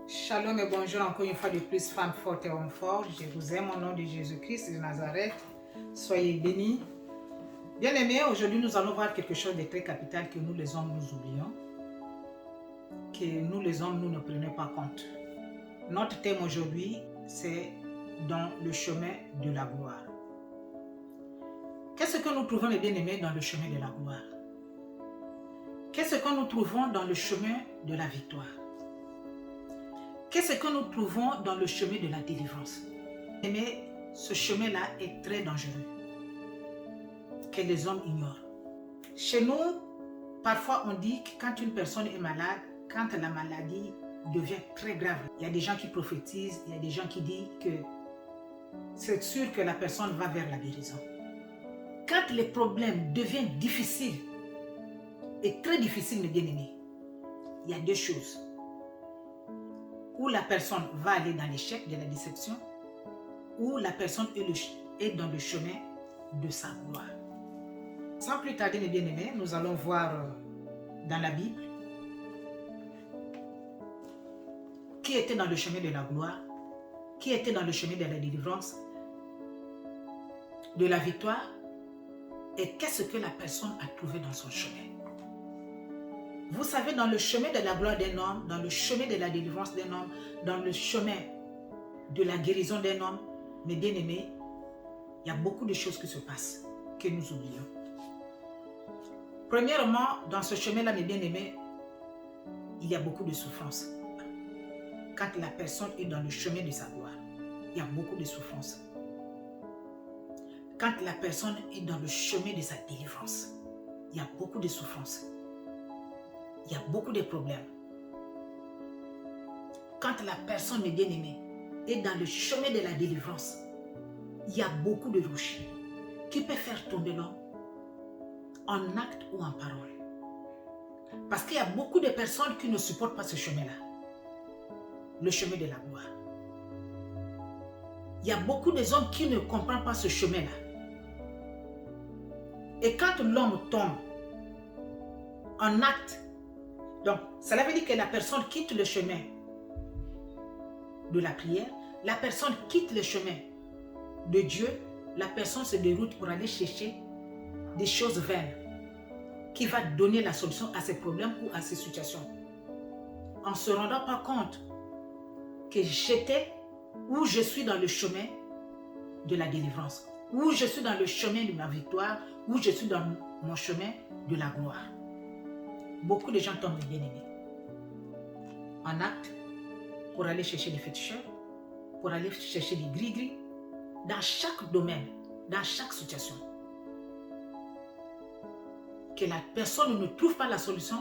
Shalom et bonjour encore une fois de plus, femmes fortes et hommes forts. Je vous aime au nom de Jésus-Christ de Nazareth. Soyez bénis. Bien-aimés, aujourd'hui nous allons voir quelque chose de très capital que nous les hommes nous oublions, que nous les hommes nous ne prenons pas compte. Notre thème aujourd'hui, c'est dans le chemin de la gloire. Qu'est-ce que nous trouvons, les bien-aimés, dans le chemin de la gloire? Qu'est-ce que nous trouvons dans le chemin de la victoire? Qu'est-ce que nous trouvons dans le chemin de la délivrance? Mais ce chemin-là est très dangereux, que les hommes ignorent. Chez nous, parfois on dit que quand une personne est malade, quand la maladie devient très grave, il y a des gens qui prophétisent, il y a des gens qui disent que c'est sûr que la personne va vers la guérison. Quand les problèmes deviennent difficiles, et très difficiles, mes bien-aimés, il y a deux choses. Où la personne va aller dans l'échec de la déception, où la personne est dans le chemin de sa gloire. Sans plus tarder, mes bien-aimés, nous allons voir dans la Bible qui était dans le chemin de la gloire, qui était dans le chemin de la délivrance, de la victoire, et qu'est-ce que la personne a trouvé dans son chemin. Vous savez, dans le chemin de la gloire d'un homme, dans le chemin de la délivrance d'un homme, dans le chemin de la guérison d'un homme, mes bien-aimés, il y a beaucoup de choses qui se passent, que nous oublions. Premièrement, dans ce chemin-là, mes bien-aimés, il y a beaucoup de souffrance. Quand la personne est dans le chemin de sa gloire, il y a beaucoup de souffrance. Quand la personne est dans le chemin de sa délivrance, il y a beaucoup de souffrance. Il y a beaucoup de problèmes. Quand la personne, mes bien-aimés, est dans le chemin de la délivrance, il y a beaucoup de rochers qui peuvent faire tomber l'homme en acte ou en parole. Parce qu'il y a beaucoup de personnes qui ne supportent pas ce chemin-là, le chemin de la gloire. Il y a beaucoup d'hommes qui ne comprennent pas ce chemin-là. Et quand l'homme tombe en acte, donc cela veut dire que la personne quitte le chemin de la prière, la personne quitte le chemin de Dieu, la personne se déroute pour aller chercher des choses vaines qui va donner la solution à ses problèmes ou à ses situations. En ne se rendant pas compte que j'étais ou je suis dans le chemin de la délivrance, ou je suis dans le chemin de ma victoire, ou je suis dans mon chemin de la gloire. Beaucoup de gens tombent, bien aimés, en acte pour aller chercher des féticheurs, pour aller chercher des gris-gris, dans chaque domaine, dans chaque situation. Que la personne ne trouve pas la solution,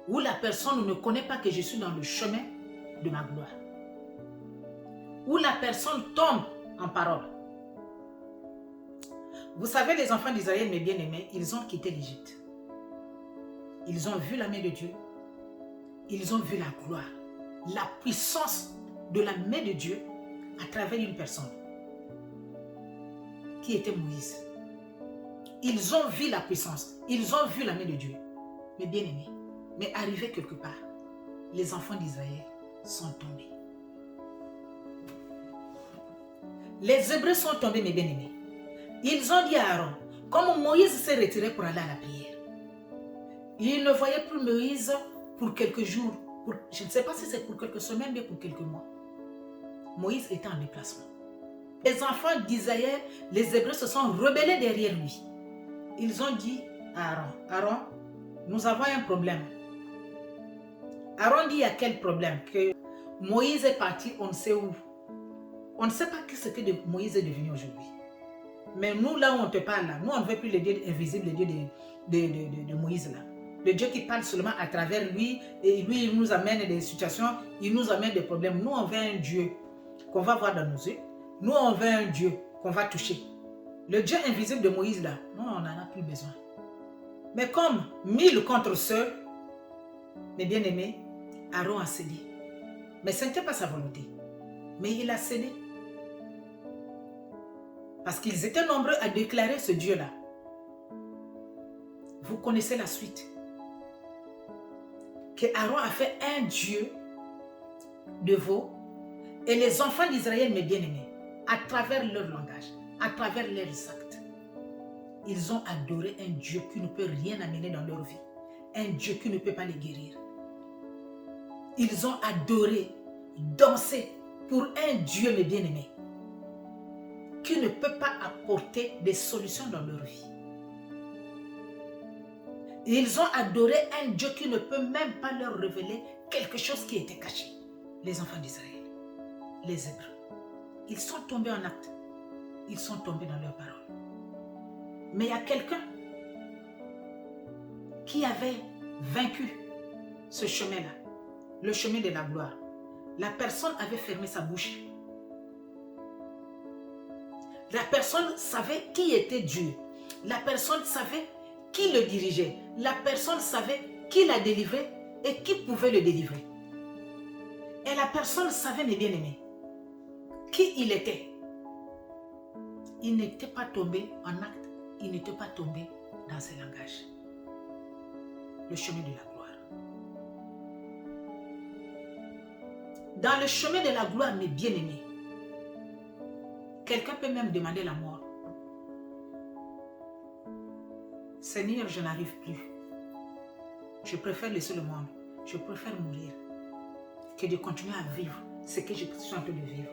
ou la personne ne connaît pas que je suis dans le chemin de ma gloire. Ou la personne tombe en parole. Vous savez, les enfants d'Israël, mes bien-aimés, ils ont quitté l'Égypte. Ils ont vu la main de Dieu. Ils ont vu la gloire, la puissance de la main de Dieu à travers une personne qui était Moïse. Ils ont vu la puissance, ils ont vu la main de Dieu. Mais bien aimés, mais arrivé quelque part, les enfants d'Israël sont tombés. Les Hébreux sont tombés, mes bien-aimés. Ils ont dit à Aaron, comme Moïse s'est retiré pour aller à la prière, ils ne voyaient plus Moïse pour quelques jours, je ne sais pas si c'est pour quelques semaines, mais pour quelques mois. Moïse était en déplacement. Les enfants d'Israël, les Hébreux se sont rebellés derrière lui. Ils ont dit à Aaron, Aaron, nous avons un problème. Aaron dit, il y a quel problème? Que Moïse est parti, on ne sait où. On ne sait pas ce que Moïse est devenu aujourd'hui. Mais nous, là où on te parle, là, nous, on ne veut plus le Dieu invisible, le Dieu de Moïse, là. Le Dieu qui parle seulement à travers lui, et lui, il nous amène des situations, il nous amène des problèmes. Nous, on veut un Dieu qu'on va voir dans nos yeux. Nous, on veut un Dieu qu'on va toucher. Le Dieu invisible de Moïse, là, nous, on n'en a plus besoin. Mais comme 1000 contre seul, mes bien-aimés, Aaron a cédé. Mais ce n'était pas sa volonté. Mais il a cédé. Parce qu'ils étaient nombreux à déclarer ce Dieu-là. Vous connaissez la suite. Que Aaron a fait un Dieu de veau. Et les enfants d'Israël, mes bien-aimés, à travers leur langage, à travers leurs actes, ils ont adoré un Dieu qui ne peut rien amener dans leur vie. Un Dieu qui ne peut pas les guérir. Ils ont adoré, dansé pour un Dieu, mes bien-aimés, qui ne peut pas apporter des solutions dans leur vie. Ils ont adoré un Dieu qui ne peut même pas leur révéler quelque chose qui était caché. Les enfants d'Israël, les Hébreux, ils sont tombés en acte. Ils sont tombés dans leurs paroles. Mais il y a quelqu'un qui avait vaincu ce chemin-là, le chemin de la gloire. La personne avait fermé sa bouche. La personne savait qui était Dieu. La personne savait qui le dirigeait. La personne savait qui l'a délivré et qui pouvait le délivrer. Et la personne savait, mes bien-aimés, qui il était. Il n'était pas tombé en acte. Il n'était pas tombé dans ses langages. Le chemin de la gloire. Dans le chemin de la gloire, mes bien-aimés, quelqu'un peut même demander la mort. Seigneur, je n'arrive plus. Je préfère laisser le monde. Je préfère mourir que de continuer à vivre ce que je suis en train de vivre.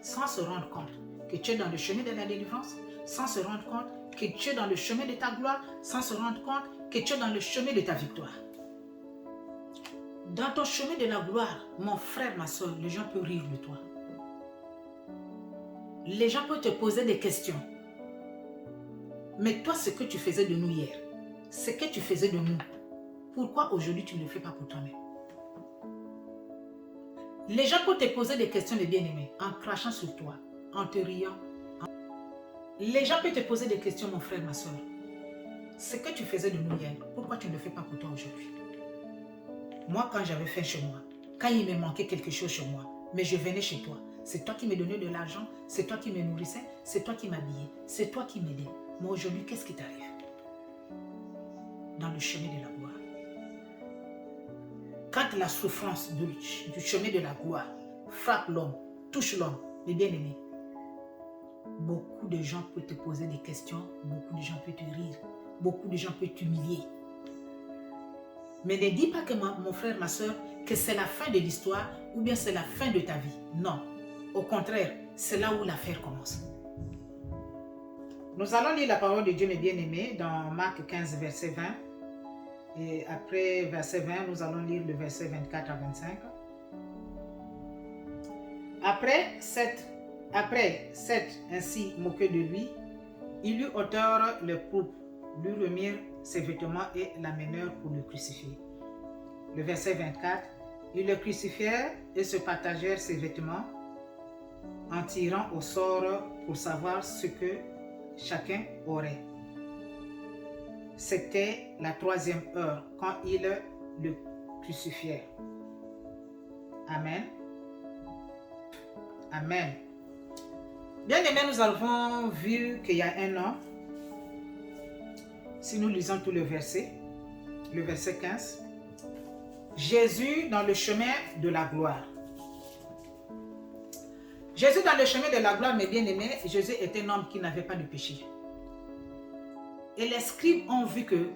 Sans se rendre compte que tu es dans le chemin de la délivrance, sans se rendre compte que tu es dans le chemin de ta gloire, sans se rendre compte que tu es dans le chemin de ta victoire. Dans ton chemin de la gloire, mon frère, ma soeur, les gens peuvent rire de toi. Les gens peuvent te poser des questions. Mais toi, ce que tu faisais de nous hier, ce que tu faisais de nous, pourquoi aujourd'hui tu ne le fais pas pour toi-même? Les gens peuvent te poser des questions, mes bien-aimés, en crachant sur toi, en te riant. Les gens peuvent te poser des questions, mon frère, ma soeur. Ce que tu faisais de nous hier, pourquoi tu ne le fais pas pour toi aujourd'hui? Moi, quand j'avais faim chez moi, quand il me manquait quelque chose chez moi, mais je venais chez toi, c'est toi qui me donnais de l'argent, c'est toi qui me nourrissais, c'est toi qui m'habillais, c'est toi qui m'aidais. Mais aujourd'hui, qu'est-ce qui t'arrive? Dans le chemin de la gloire. Quand la souffrance du chemin de la gloire frappe l'homme, touche l'homme, mes bien-aimés, beaucoup de gens peuvent te poser des questions, beaucoup de gens peuvent te rire, beaucoup de gens peuvent t'humilier. Mais ne dis pas que mon frère, ma soeur, que c'est la fin de l'histoire ou bien c'est la fin de ta vie. Non. Au contraire, c'est là où l'affaire commence. Nous allons lire la parole de Dieu, mes bien-aimés, dans Marc 15, verset 20. Et après verset 20, nous allons lire le verset 24 à 25. Après s'être ainsi moqué de lui, il eut hauteur les poupes, lui remirent ses vêtements et l'amenèrent pour le crucifier. Le verset 24, ils le crucifièrent et se partagèrent ses vêtements en tirant au sort pour savoir ce que chacun aurait. C'était la 3e heure quand ils le crucifièrent. Amen. Amen. Bien aimé, nous avons vu qu'il y a un an, si nous lisons tout le verset 15, Jésus dans le chemin de la gloire. Jésus dans le chemin de la gloire, mes bien-aimés, Jésus était un homme qui n'avait pas de péché. Et les scribes ont vu que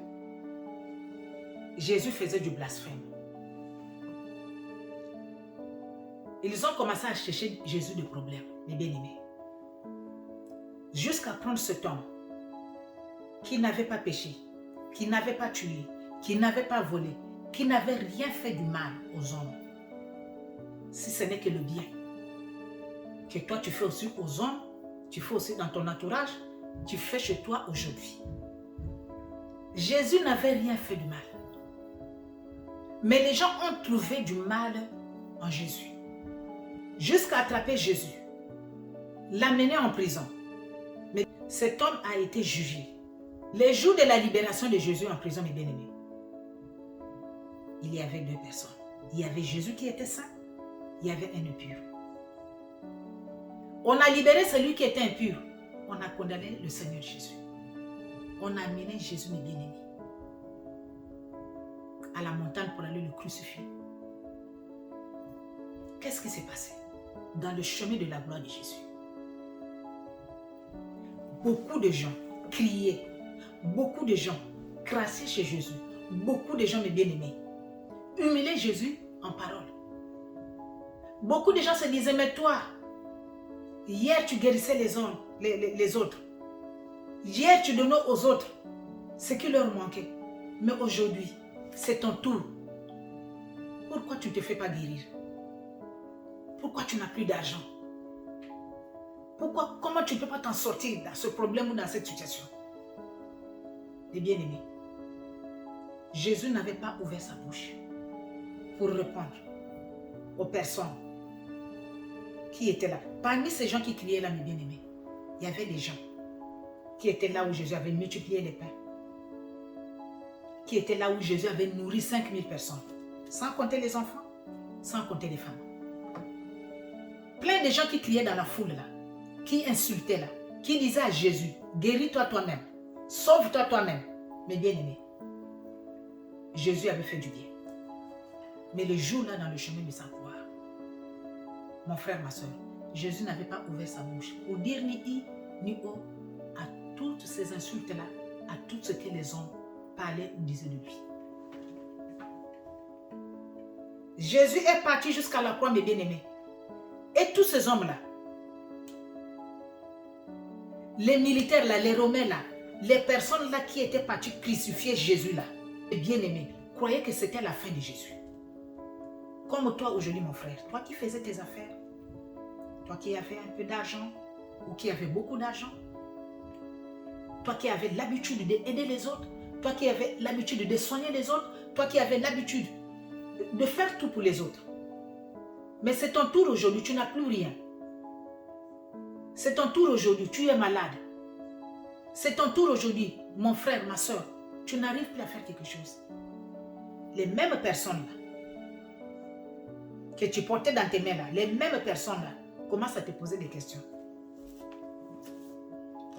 Jésus faisait du blasphème. Ils ont commencé à chercher Jésus de problèmes, mes bien-aimés. Jusqu'à prendre cet homme qui n'avait pas péché, qui n'avait pas tué, qui n'avait pas volé, qui n'avait rien fait du mal aux hommes. Si ce n'est que le bien. Que toi tu fais aussi aux hommes, tu fais aussi dans ton entourage, tu fais chez toi aujourd'hui. Jésus n'avait rien fait de mal. Mais les gens ont trouvé du mal en Jésus. Jusqu'à attraper Jésus, l'amener en prison. Mais cet homme a été jugé. Les jours de la libération de Jésus en prison, mes bien-aimés, il y avait 2 personnes. Il y avait Jésus qui était saint, il y avait un impur. On a libéré celui qui était impur. On a condamné le Seigneur Jésus. On a amené Jésus, mes bien-aimés, à la montagne pour aller le crucifier. qu'est-ce qui s'est passé dans le chemin de la gloire de Jésus? Beaucoup de gens criaient, beaucoup de gens crassaient chez Jésus, beaucoup de gens, mes bien-aimés, humiliaient Jésus en parole. Beaucoup de gens se disaient, mais toi, hier tu guérissais les autres. Hier tu donnais aux autres ce qui leur manquait. Mais aujourd'hui, c'est ton tour. Pourquoi tu ne te fais pas guérir? Pourquoi tu n'as plus d'argent? Comment tu ne peux pas t'en sortir dans ce problème ou dans cette situation? Les bien-aimés, Jésus n'avait pas ouvert sa bouche pour répondre aux personnes qui étaient là. Parmi ces gens qui criaient là, mes bien-aimés, il y avait des gens qui étaient là où Jésus avait multiplié les pains, qui étaient là où Jésus avait nourri 5000 personnes, sans compter les enfants, sans compter les femmes. Plein de gens qui criaient dans la foule là, qui insultaient là, qui disaient à Jésus, guéris-toi toi-même, sauve-toi toi-même. Mes bien-aimés, Jésus avait fait du bien. Mais le jour là, dans le chemin de sa gloire, mon frère, ma soeur, Jésus n'avait pas ouvert sa bouche pour dire ni i ni o à toutes ces insultes-là, à tout ce que les hommes parlaient ou disaient de lui. Jésus est parti jusqu'à la croix, mes bien-aimés. Et tous ces hommes-là, les militaires là, les Romains là, les personnes là qui étaient parties crucifier Jésus là, les bien-aimés, croyaient que c'était la fin de Jésus. Comme toi aujourd'hui, mon frère, toi qui faisais tes affaires, toi qui avais un peu d'argent ou qui avais beaucoup d'argent, toi qui avais l'habitude d'aider les autres, toi qui avais l'habitude de soigner les autres, toi qui avais l'habitude de faire tout pour les autres. Mais c'est ton tour aujourd'hui, tu n'as plus rien. C'est ton tour aujourd'hui, tu es malade. C'est ton tour aujourd'hui, mon frère, ma soeur, tu n'arrives plus à faire quelque chose. Les mêmes personnes là, que tu portais dans tes mains là, les mêmes personnes là, commencent à te poser des questions.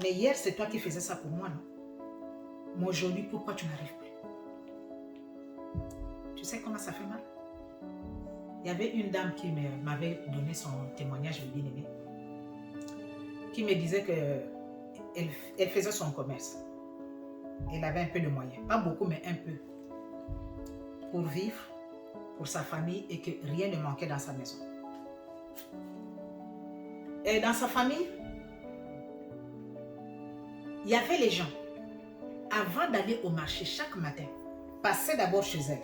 Mais hier, c'est toi qui faisais ça pour moi, non? Mais aujourd'hui, pourquoi tu n'arrives plus? Tu sais comment ça fait mal? Il y avait une dame qui m'avait donné son témoignage, bien aimé, qui me disait qu'elle faisait son commerce. Elle avait un peu de moyens, pas beaucoup, mais un peu, pour vivre, pour sa famille, et que rien ne manquait dans sa maison. Et dans sa famille, il y avait les gens, avant d'aller au marché chaque matin, passaient d'abord chez elle,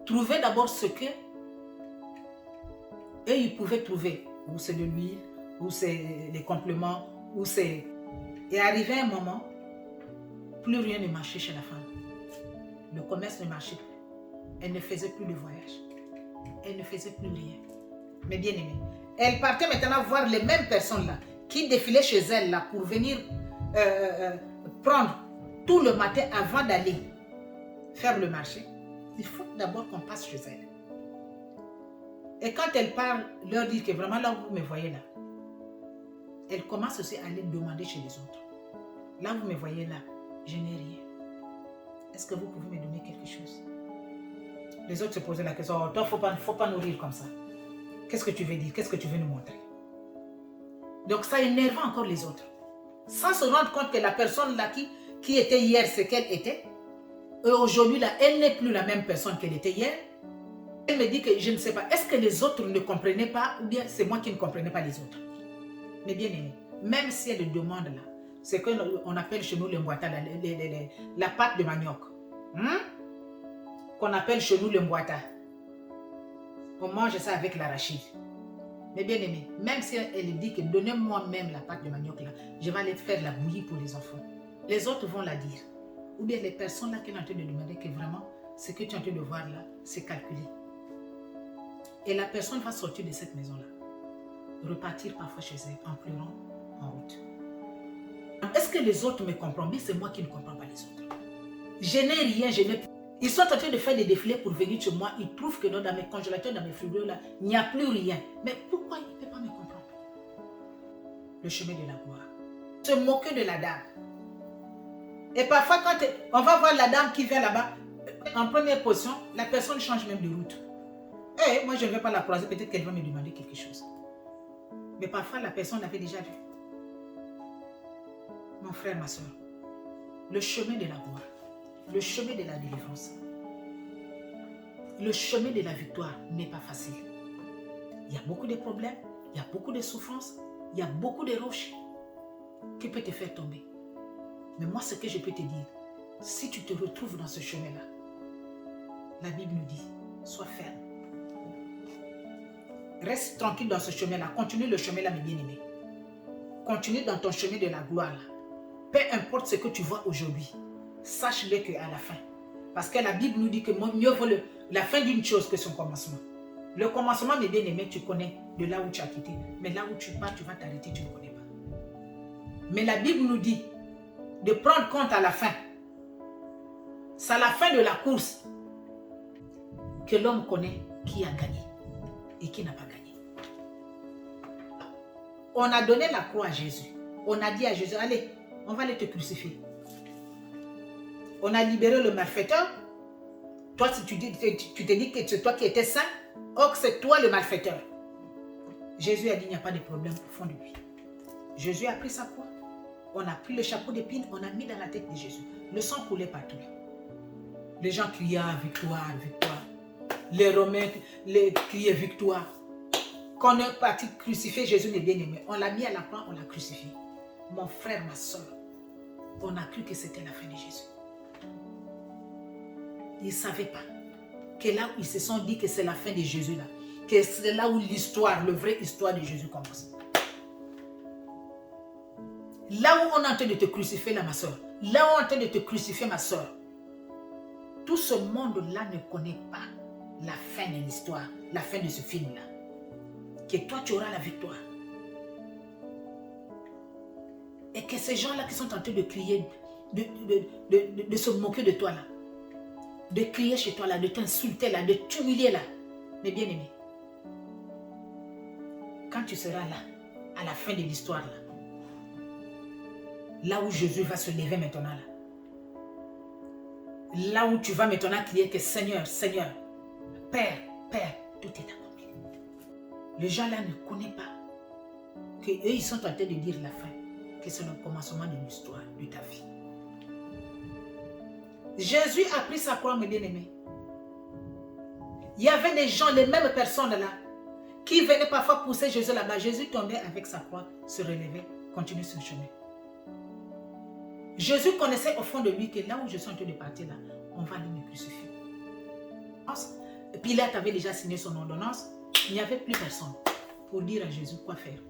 trouvaient d'abord ce que eux ils pouvaient trouver, ou c'est de l'huile, ou c'est les compléments, ou c'est... Et arrivé un moment, plus rien ne marchait chez la femme. Le commerce ne marchait plus. Elle ne faisait plus de voyage. Elle ne faisait plus rien. Mais bien aimée, elle partait maintenant voir les mêmes personnes là, qui défilaient chez elle là pour venir prendre tout le matin avant d'aller faire le marché. Il faut d'abord qu'on passe chez elle. Et quand elle parle, leur dit que vraiment là où vous me voyez là, elle commence aussi à aller demander chez les autres. Là où vous me voyez là, je n'ai rien. Est-ce que vous pouvez me donner quelque chose? Les autres se posaient la question, oh, toi, il ne faut pas nourrir comme ça. Qu'est-ce que tu veux dire? Qu'est-ce que tu veux nous montrer? Donc ça énerve encore les autres. Sans se rendre compte que la personne là qui était hier ce qu'elle était, et aujourd'hui là, elle n'est plus la même personne qu'elle était hier. Elle me dit que je ne sais pas, est-ce que les autres ne comprenaient pas ou bien c'est moi qui ne comprenais pas les autres? Mais bien aimé, même si elle demande là, c'est qu'on appelle chez nous le mboita, la pâte de manioc. Qu'on appelle chez nous le mboita. On mange ça avec l'arachide. Mais bien aimé, même si elle dit que donnez-moi même la pâte de manioc là, je vais aller faire la bouillie pour les enfants. Les autres vont la dire. Ou bien les personnes là qui sont en train de demander que vraiment, ce que tu es en train de voir là, c'est calculé. Et la personne va sortir de cette maison-là, repartir parfois chez elle en pleurant en route. Est-ce que les autres me comprennent? Mais c'est moi qui ne comprends pas les autres. Je n'ai rien, je n'ai... Ils sont en train de faire des défilés pour venir chez moi. Ils trouvent que dans mes congélateurs, dans mes frigos, là, il n'y a plus rien. Mais pourquoi ils ne peuvent pas me comprendre? Le chemin de la gloire. Se moquer de la dame. Et parfois, quand on va voir la dame qui vient là-bas, en première position, la personne change même de route. Ouais, moi je ne vais pas la croiser, peut-être qu'elle va me demander quelque chose. Mais parfois la personne l'avait déjà vu. Mon frère, ma soeur, le chemin de la gloire, le chemin de la délivrance, le chemin de la victoire n'est pas facile. Il y a beaucoup de problèmes, il y a beaucoup de souffrances, il y a beaucoup de roches qui peuvent te faire tomber. Mais moi, ce que je peux te dire, si tu te retrouves dans ce chemin-là, la Bible nous dit, sois ferme. Reste tranquille dans ce chemin-là. Continue le chemin-là, mes bien-aimés. Continue dans ton chemin de la gloire. Là. Peu importe ce que tu vois aujourd'hui, sache-le qu'à la fin. Parce que la Bible nous dit que mieux vaut la fin d'une chose que son commencement. Le commencement, mes bien-aimés, tu connais de là où tu as quitté. Mais là où tu pars, tu vas t'arrêter, tu ne connais pas. Mais la Bible nous dit de prendre compte à la fin. C'est à la fin de la course que l'homme connaît qui a gagné et qui n'a pas gagné. On a donné la croix à Jésus. On a dit à Jésus, allez, on va aller te crucifier. On a libéré le malfaiteur. Toi, si tu te dis que c'est toi qui étais saint, or c'est toi le malfaiteur. Jésus a dit, il n'y a pas de problème au fond de lui. Jésus a pris sa croix. On a pris le chapeau d'épine, on a mis dans la tête de Jésus. Le sang coulait partout. Les gens criaient victoire, victoire. Les Romains criaient victoire. Quand on est parti crucifier Jésus le bien-aimé, on l'a mis à la croix, on l'a crucifié. Mon frère, ma soeur, on a cru que c'était la fin de Jésus. Ils ne savaient pas que là où ils se sont dit que c'est la fin de Jésus, là, que c'est là où l'histoire, la vraie histoire de Jésus commence. Là où on est en train de te crucifier, là, ma soeur, là où on est en train de te crucifier, ma soeur, tout ce monde-là ne connaît pas la fin de l'histoire, la fin de ce film-là. Que toi, tu auras la victoire. Et que ces gens-là qui sont en train de crier, de se moquer de toi, là, de crier chez toi, là, de t'insulter, là, de t'humilier, là, mes bien-aimés, quand tu seras là, à la fin de l'histoire, là où Jésus va se lever maintenant, là où tu vas maintenant crier que Seigneur, Seigneur, Père, Père, tout est accompli. Les gens là ne connaissent pas qu'eux, ils sont en train de dire la fin, que c'est le commencement de l'histoire de ta vie. Jésus a pris sa croix, mes bien-aimés. Il y avait des gens, les mêmes personnes là, qui venaient parfois pousser Jésus là-bas. Jésus tombait avec sa croix, se relevait, continuait son chemin. Jésus connaissait au fond de lui que là où je suis en train de partir là, on va aller me crucifier. Pilate avait déjà signé son ordonnance. Il n'y avait plus personne pour dire à Jésus quoi faire.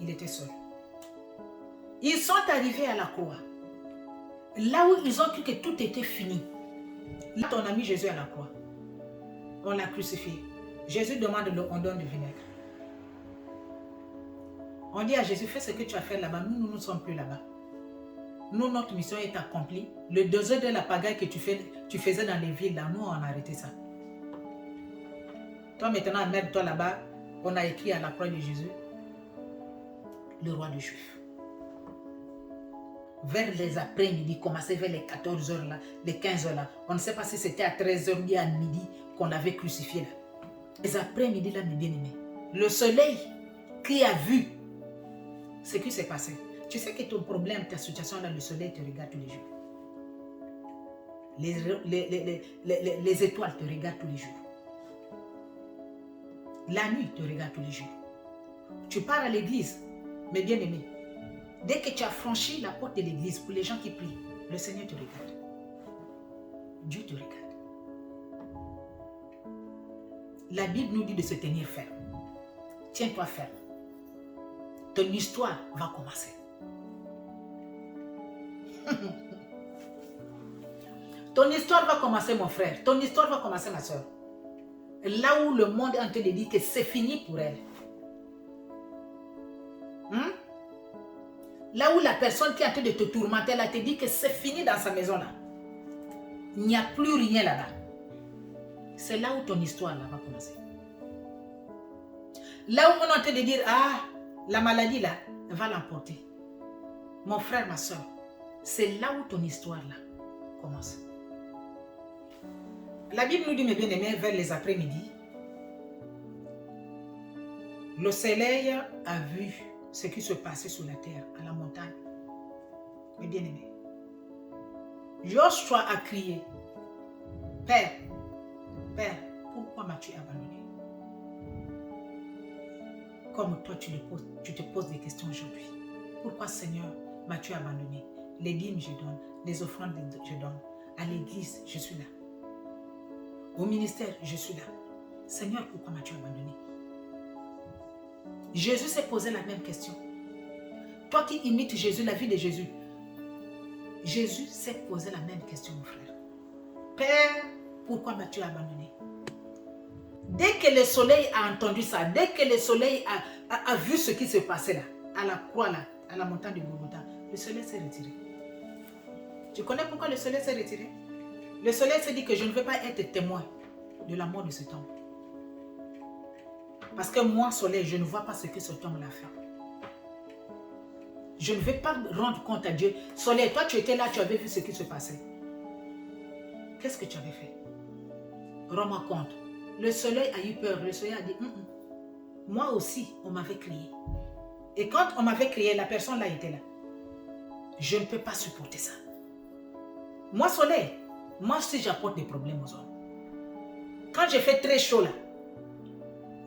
Il était seul. Ils sont arrivés à la croix. Là où ils ont cru que tout était fini. Là, on a mis Jésus à la croix. On l'a crucifié. Jésus demande on donne du vinaigre. On dit à Jésus, fais ce que tu as fait là-bas. Nous ne sommes plus là-bas. Nous, notre mission est accomplie. Le désert de la pagaille que tu faisais dans les villes, là, nous, on a arrêté ça. Toi, maintenant, merde-toi là-bas. On a écrit à la croix de Jésus, le roi des Juifs. Vers les après-midi, commencé vers les 14h là, les 15h là. On ne sait pas si c'était à 13h ou à midi qu'on l'avait crucifié là. Les après-midi là, mes bien-aimés. Le soleil qui a vu ce qui s'est passé. Tu sais que ton problème, ta situation là, le soleil te regarde tous les jours. Les étoiles te regardent tous les jours. La nuit te regarde tous les jours. Tu pars à l'église, mes bien-aimés. Dès que tu as franchi la porte de l'église pour les gens qui prient, le Seigneur te regarde. Dieu te regarde. La Bible nous dit de se tenir ferme. Tiens-toi ferme. Ton histoire va commencer. Ton histoire va commencer, mon frère. Ton histoire va commencer, ma soeur. Là où le monde est en train de dire que c'est fini pour elle. Là où la personne qui est en train de te tourmenter, là, te dit que c'est fini dans sa maison, là. Il n'y a plus rien là-bas. C'est là où ton histoire là, va commencer. Là où on est en train de dire, ah, la maladie là, va l'emporter. Mon frère, ma soeur, c'est là où ton histoire là commence. La Bible nous dit, mes bien-aimés, vers les après-midi, Le soleil a vu ce qui se passait sur la terre, à la montagne. Mes bien-aimés, Joshua a crié, Père, Père, pourquoi m'as-tu abandonné? Comme toi, tu te poses des questions aujourd'hui. Pourquoi, Seigneur, m'as-tu abandonné? Les dîmes, je donne. Les offrandes, je donne. À l'église, je suis là. Au ministère, je suis là. Seigneur, pourquoi m'as-tu abandonné? Jésus s'est posé la même question. Toi qui imites Jésus, la vie de Jésus, Jésus s'est posé la même question, mon frère. Père, pourquoi m'as-tu abandonné? Dès que le soleil a entendu ça, dès que le soleil a vu ce qui se passait là, à la croix là, à la montagne de Golgotha, le soleil s'est retiré. Tu connais pourquoi le soleil s'est retiré? Le soleil s'est dit que je ne veux pas être témoin de la mort de cet homme. Parce que moi, soleil, je ne vois pas ce que cet homme l'a fait. Je ne vais pas rendre compte à Dieu. Soleil, toi tu étais là, tu avais vu ce qui se passait. Qu'est-ce que tu avais fait? Rends-moi compte. Le soleil a eu peur. Le soleil a dit, moi aussi, on m'avait crié. Et quand on m'avait crié, la personne là était là. Je ne peux pas supporter ça. Moi, soleil, moi aussi j'apporte des problèmes aux hommes. Quand j'ai fait très chaud là,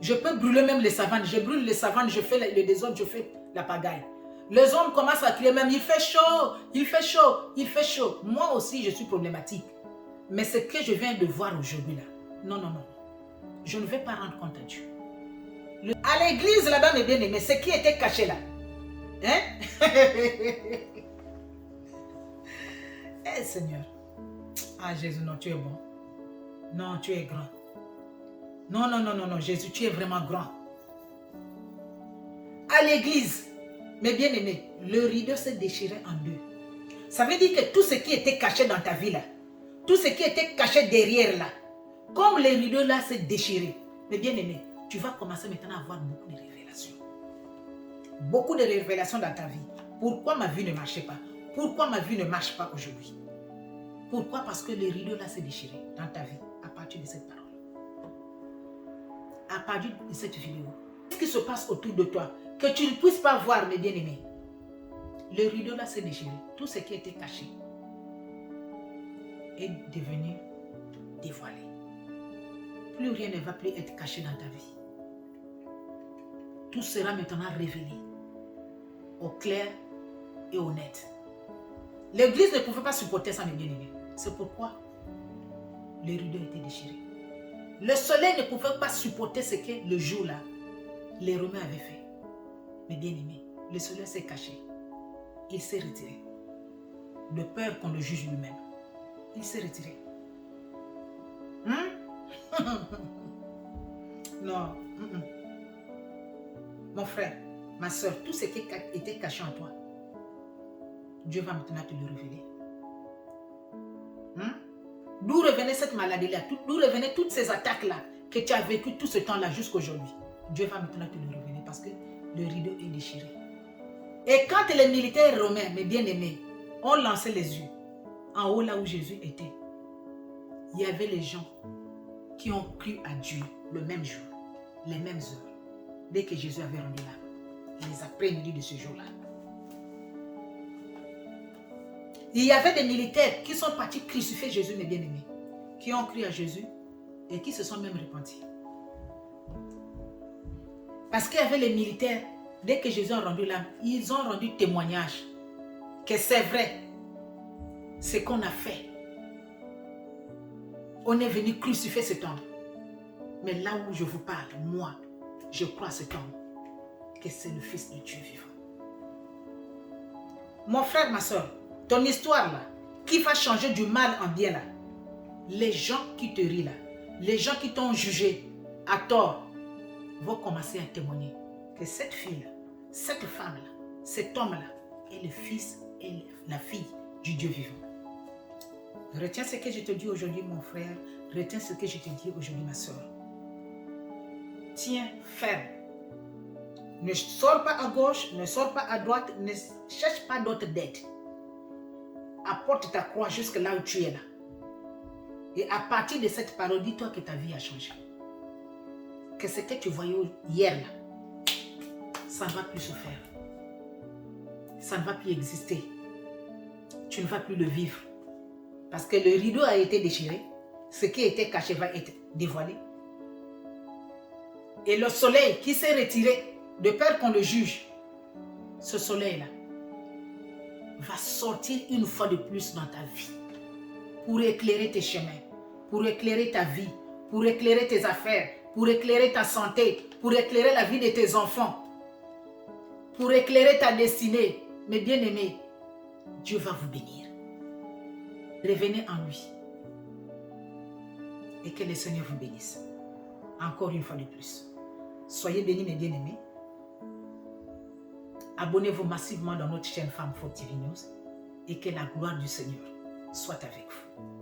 je peux brûler même les savanes. Je brûle les savanes, je fais le désordre, je fais la pagaille. Les hommes commencent à crier même, il fait chaud, il fait chaud, il fait chaud. Moi aussi, je suis problématique. Mais ce que je viens de voir aujourd'hui là, non, non, non. Je ne vais pas rendre compte à Dieu. À l'église là-bas, mes bien-aimés, ce qui était caché là. Hein? Eh Seigneur. Ah Jésus, non, tu es bon. Non, tu es grand. Non, non, non, non, non, Jésus, tu es vraiment grand. À l'église, mes bien-aimés, le rideau s'est déchiré en deux. Ça veut dire que tout ce qui était caché dans ta vie là, tout ce qui était caché derrière là, comme le rideau là s'est déchiré, mes bien-aimés, tu vas commencer maintenant à avoir beaucoup de révélations. Beaucoup de révélations dans ta vie. Pourquoi ma vie ne marchait pas? Pourquoi ma vie ne marche pas aujourd'hui? Pourquoi? Parce que le rideau là s'est déchiré dans ta vie à partir de cette parole. À partir de cette vidéo. Qu'est-ce qui se passe autour de toi que tu ne puisses pas voir, mes bien-aimés? Le rideau là s'est déchiré. Tout ce qui était caché est devenu dévoilé. Plus rien ne va plus être caché dans ta vie. Tout sera maintenant révélé au clair et au net. L'église ne pouvait pas supporter ça, mes bien-aimés. C'est pourquoi le rideau était déchiré. Le soleil ne pouvait pas supporter ce que le jour là, les Romains avaient fait. Mes bien-aimés, le soleil s'est caché. Il s'est retiré. De peur qu'on le juge lui-même. Il s'est retiré. Non. Mon frère, ma soeur, tout ce qui était caché en toi, Dieu va maintenant te le révéler. D'où revenait cette maladie-là? D'où revenaient toutes ces attaques-là que tu as vécues tout ce temps-là jusqu'aujourd'hui? Dieu va maintenant te le révéler parce que le rideau est déchiré. Et quand les militaires romains, mes bien-aimés, ont lancé les yeux en haut là où Jésus était, il y avait les gens qui ont cru à Dieu le même jour, les mêmes heures, dès que Jésus avait rendu là, les après-midi de ce jour-là. Il y avait des militaires qui sont partis crucifier Jésus, mes bien-aimés, qui ont cru à Jésus et qui se sont même repentis. Parce qu'il y avait les militaires, dès que Jésus a rendu l'âme, ils ont rendu témoignage que c'est vrai, ce qu'on a fait. On est venu crucifier cet homme. Mais là où je vous parle, moi, je crois à cet homme, que c'est le Fils de Dieu vivant. Mon frère, ma soeur, ton histoire là, qui va changer du mal en bien là, les gens qui te rient là, les gens qui t'ont jugé à tort, vont commencer à témoigner que cette fille là, cette femme là, cet homme là, est le fils et la fille du Dieu vivant. Retiens ce que je te dis aujourd'hui, mon frère. Retiens ce que je te dis aujourd'hui, ma soeur. Tiens ferme. Ne sors pas à gauche, ne sors pas à droite, ne cherche pas d'autre d'aide. Apporte ta croix jusque là où tu es là. Et à partir de cette parole, dis-toi que ta vie a changé. Que ce que tu voyais hier là, ça ne va plus se faire. Ça ne va plus exister. Tu ne vas plus le vivre. Parce que le rideau a été déchiré. Ce qui était caché va être dévoilé. Et le soleil qui s'est retiré, de peur qu'on le juge, ce soleil-là va sortir une fois de plus dans ta vie pour éclairer tes chemins, pour éclairer ta vie, pour éclairer tes affaires, pour éclairer ta santé, pour éclairer la vie de tes enfants, pour éclairer ta destinée. Mes bien-aimés, Dieu va vous bénir. Revenez en lui. Et que le Seigneur vous bénisse. Encore une fois de plus. Soyez bénis, mes bien-aimés. Abonnez-vous massivement dans notre chaîne Femme Forte TV News. Et que la gloire du Seigneur soit avec vous.